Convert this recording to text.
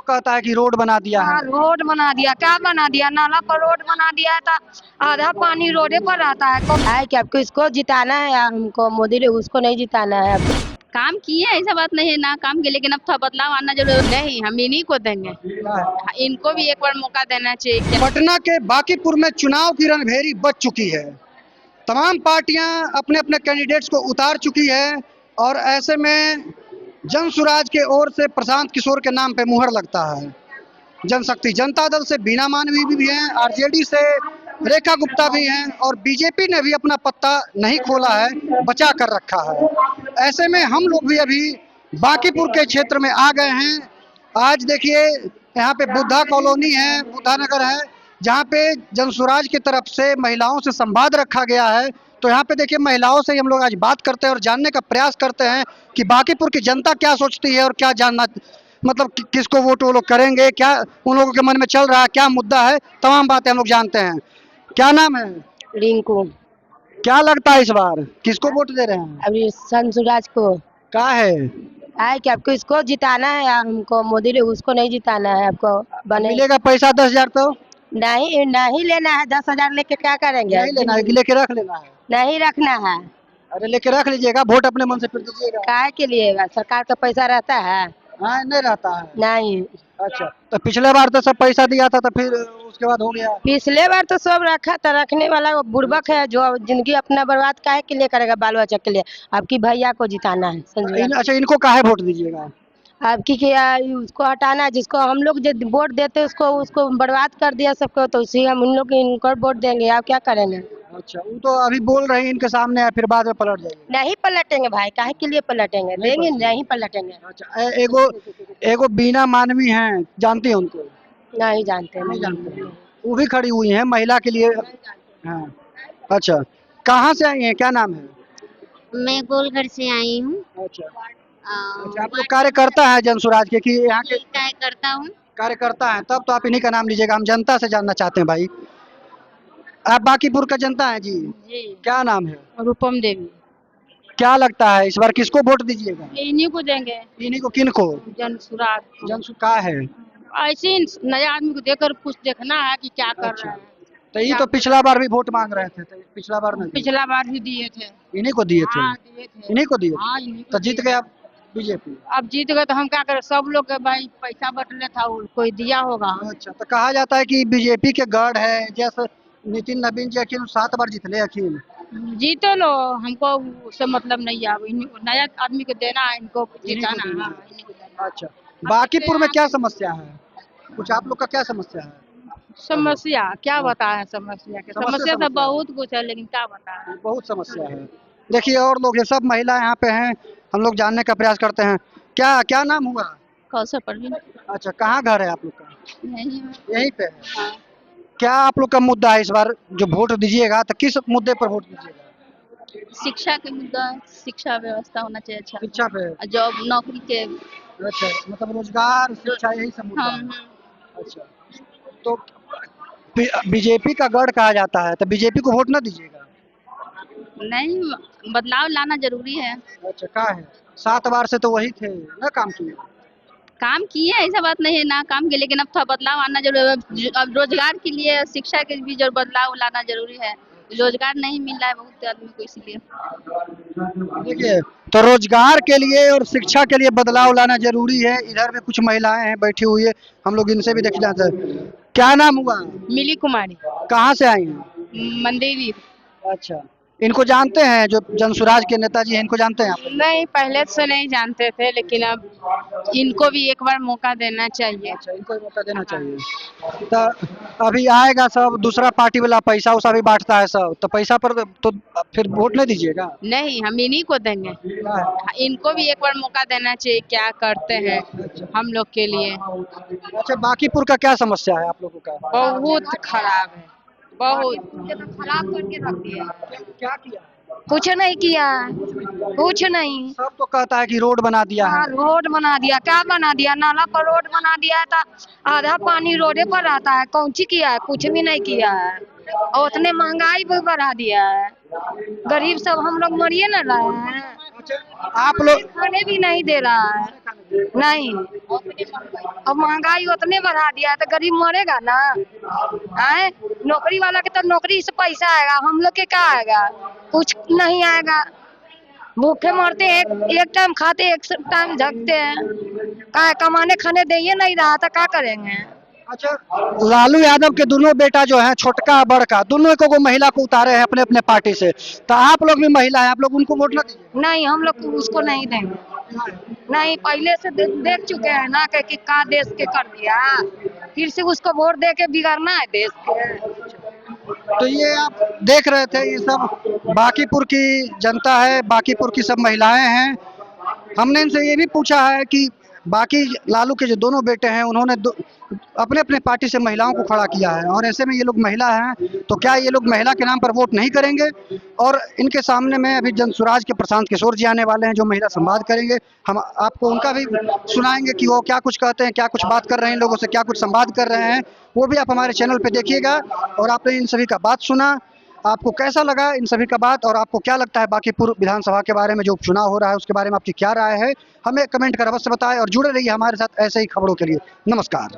कहता है कि रोड बना दिया है। हाँ, रोड बना दिया, क्या बना दिया? नाला पर रोड बना दिया है तो आधा पानी रोडे पर रहता है कि आपको इसको जिताना है या हमको मोदी ने उसको नहीं जिताना है। काम किए ऐसा बात नहीं है ना काम के, लेकिन अब थोड़ा बदलाव आना जरूरी नहीं, हम इन्हीं को देंगे, इनको भी एक बार मौका देना चाहिए। पटना के बांकीपुर में चुनाव की रणभेरी बज चुकी है। तमाम पार्टियां अपने अपने कैंडिडेट्स को उतार चुकी है और ऐसे में जन सुराज के ओर से प्रशांत किशोर के नाम पे मुहर लगता है। जनशक्ति जनता दल से बीना मानवी भी हैं, आरजेडी से रेखा गुप्ता भी हैं और बीजेपी ने भी अपना पत्ता नहीं खोला है, बचा कर रखा है। ऐसे में हम लोग भी अभी बांकीपुर के क्षेत्र में आ गए हैं। आज देखिए यहाँ पे बुद्धा कॉलोनी है, बुद्धा नगर है, जहाँ पे जनसुराज की तरफ से महिलाओं से संवाद रखा गया है। तो यहाँ पे देखिए महिलाओं से हम लोग आज बात करते हैं और जानने का प्रयास करते हैं कि बांकीपुर की जनता क्या सोचती है और क्या जानना, मतलब किसको वोट वो लोग करेंगे, क्या उन लोगों के मन में चल रहा है, क्या मुद्दा है, तमाम बातें हम लोग जानते हैं। क्या नाम है? रिंकू। क्या लगता है इस बार किसको वोट दे रहे हैं? अभी संसुराज को क्या है कि आपको इसको जिताना है या हमको मोदी ने उसको नहीं जिताना है। आपको बने मिलेगा पैसा 10,000 तो नहीं नहीं लेना है। 10,000 लेके क्या करेंगे? नहीं लेना है कि लेके रख लेना है? नहीं रखना है। अरे लेके रख लीजिएगा, वोट अपने मन से फिर दीजिएगा। काहे के लिए? सरकार का पैसा रहता है? हाँ नहीं रहता है। नहीं। अच्छा तो पिछले बार तो सब पैसा दिया था तो फिर उसके बाद हो गया। पिछले बार तो सब रखा था, रखने वाला वो बुड़बक है जो जिंदगी अपना बर्बाद काहे के लिए करेगा? बाल बच्चा के लिए। आपकी भैया को जिताना है संजय। अच्छा इनको काहे वोट दीजिएगा? आपकी क्या उसको हटाना है, जिसको हम लोग जो वोट देते उसको उसको बर्बाद कर दिया सबको, तो उसी हम उन लोग इनको वोट देंगे। आप क्या करेंगे? अच्छा वो तो अभी बोल रहे हैं इनके सामने है, फिर बाद में पलट जाएंगे। नहीं पलटेंगे भाई, काहे के लिए पलटेंगे? देंगे नहीं पलटेंगे। अच्छा एगो बीना मानवी हैं, जानती हैं उनको? नहीं जानते। नहीं जानते। वो भी खड़ी हुई हैं महिला के लिए। हाँ अच्छा कहाँ से आई हैं, क्या नाम है? मैं गोलघर से आई हूँ। अच्छा अच्छा आप लोग कार्यकर्ता है जनसुराज के कि यहाँ के? करता हूँ। कार्यकर्ता है, तब तो आप इन्हीं का नाम लीजिएगा। हम जनता से जानना चाहते हैं भाई, आप बांकीपुर का जनता है जी? जी। क्या नाम है? रूपम देवी। क्या लगता है इस बार किसको वोट दीजिएगा? इन्हीं को देंगे। इन्हीं को? किन को? जनसुराज। जनसु का है? ऐसे नया आदमी को देकर कुछ देखना है कि क्या कर रहे हैं। तो ये तो पिछला बार भी वोट मांग रहे थे, तो पिछला बार नहीं? पिछला बार भी दिए थे। इन्हीं को दिए थे? हाँ, दिए थे। इन्हीं को दिए? हाँ, इन्हीं को तो जीत दिए। गए आप बीजेपी? अब जीत गए तो हम क्या करें? सब लोग के भाई पैसा बटले था, कोई दिया होगा। अच्छा तो कहा जाता है कि बीजेपी के गढ़ है, जैसे नितिन नवीन जी अखिल 7 बार जीतले अखिल। जीतो लो, हमको उससे मतलब नहीं है। नया आदमी को देना है, इनको जिताना है। हाँ, इन्हीं को देना है। अच्छा बांकीपुर में क्या समस्या है, कुछ आप लोग का क्या समस्या है? समस्या क्या बताए? समस्या के समस्या तो बहुत कुछ है, लेकिन क्या बताए? बहुत समस्या है। देखिए और लोग, ये सब महिला यहाँ पे हैं, हम लोग जानने का प्रयास करते हैं। क्या क्या नाम हुआ? कौशल परवीन। अच्छा कहाँ घर है आप लोग का? यहीं पे है। हाँ। क्या आप लोग का मुद्दा है इस बार जो वोट दीजिएगा, तो किस मुद्दे पर वोट दीजिएगा? शिक्षा के मुद्दा, शिक्षा व्यवस्था होना चाहिए अच्छा। शिक्षा पे? जॉब नौकरी के। अच्छा मतलब रोजगार शिक्षा यही सब मुद्दा हाँ, है। अच्छा तो बीजेपी का गढ़ कहा जाता है, तो बीजेपी को वोट ना दीजिएगा? नहीं, बदलाव लाना जरूरी है। अच्छा क्या है, 7 बार से तो वही थे ना, काम किए? काम किए ऐसा बात नहीं है ना काम के, लेकिन अब थोड़ा बदलाव आना जरूरी है। अब रोजगार के लिए शिक्षा के भी जो बदलाव लाना जरूरी है। रोजगार नहीं मिल रहा है बहुत आदमी को, इसलिए। देखिए तो रोजगार के लिए और शिक्षा के लिए बदलाव लाना जरूरी है। इधर में कुछ महिलाएं हैं बैठी हुई है, हम लोग इनसे भी देखना चाहते हैं। क्या नाम हुआ? मिली कुमारी। कहाँ से आई हैं? मंदिर। अच्छा इनको जानते हैं, जो जनसुराज के नेताजी हैं, इनको जानते हैं आप? नहीं, पहले से नहीं जानते थे, लेकिन अब इनको भी एक बार मौका देना चाहिए। अच्छा इनको भी मौका देना चाहिए। तो अभी आएगा सब दूसरा पार्टी वाला, पैसा उसा भी बांटता है सब, तो पैसा पर तो फिर वोट नहीं दीजिएगा? नहीं, हम इन्हीं को देंगे। इनको भी एक बार मौका देना चाहिए, क्या करते हैं हम लोग के लिए। अच्छा बांकीपुर का क्या समस्या है आप लोगों का? बहुत खराब है, बहुत खराब करके रख दिया। क्या किया? कुछ नहीं किया, कुछ नहीं। सब तो कहता है कि रोड बना दिया है। हाँ, रोड बना दिया, क्या बना दिया? नाला पर रोड बना दिया है तो आधा पानी रोडे पर रहता है। कौन सी किया है? कुछ भी नहीं किया है। और उतने महंगाई भी बढ़ा दिया है, गरीब सब हम लोग मरिए न रहे हैं। आप लोग खाने भी नहीं दे रहा है, नहीं। अब महंगाई उतने बढ़ा दिया है तो गरीब मरेगा ना। आए नौकरी वाला के तो नौकरी से पैसा आएगा, हम लोग के क्या आएगा? कुछ नहीं आएगा। भूखे मरते हैं, एक टाइम खाते एक टाइम झकते हैं। क्या कमाने खाने दे ही नहीं रहा तो क्या करेंगे? अच्छा, लालू यादव के दोनों बेटा जो है, छोटका बड़का, दोनों को महिला को उतारे हैं अपने अपने पार्टी से, तो आप लोग भी महिला है, आप लोग उनको वोट ना दीजिए। नहीं, हम लोग उसको नहीं देंगे। नहीं, पहले से देख चुके हैं ना कि का देश के कर दिया, फिर से उसको वोट दे के बिगाड़ना है देश के। तो ये आप देख रहे थे, ये सब बांकीपुर की जनता है, बांकीपुर की सब महिलाएं हैं। हमने इनसे ये भी पूछा है कि बाकी लालू के जो दोनों बेटे हैं, उन्होंने अपने अपने पार्टी से महिलाओं को खड़ा किया है, और ऐसे में ये लोग महिला हैं, तो क्या ये लोग महिला के नाम पर वोट नहीं करेंगे? और इनके सामने में अभी जनसुराज के प्रशांत किशोर जी आने वाले हैं, जो महिला संवाद करेंगे। हम आपको उनका भी सुनाएंगे कि वो क्या कुछ कहते हैं, क्या कुछ बात कर रहे हैं, लोगों से क्या कुछ संवाद कर रहे हैं, वो भी आप हमारे चैनल पर देखिएगा। और आपने इन सभी का बात सुना, आपको कैसा लगा इन सभी का बात, और आपको क्या लगता है बांकीपुर विधानसभा के बारे में, जो उपचुनाव हो रहा है उसके बारे में आपकी क्या राय है, हमें कमेंट कर अवश्य बताएं। और जुड़े रहिए हमारे साथ ऐसे ही खबरों के लिए। नमस्कार।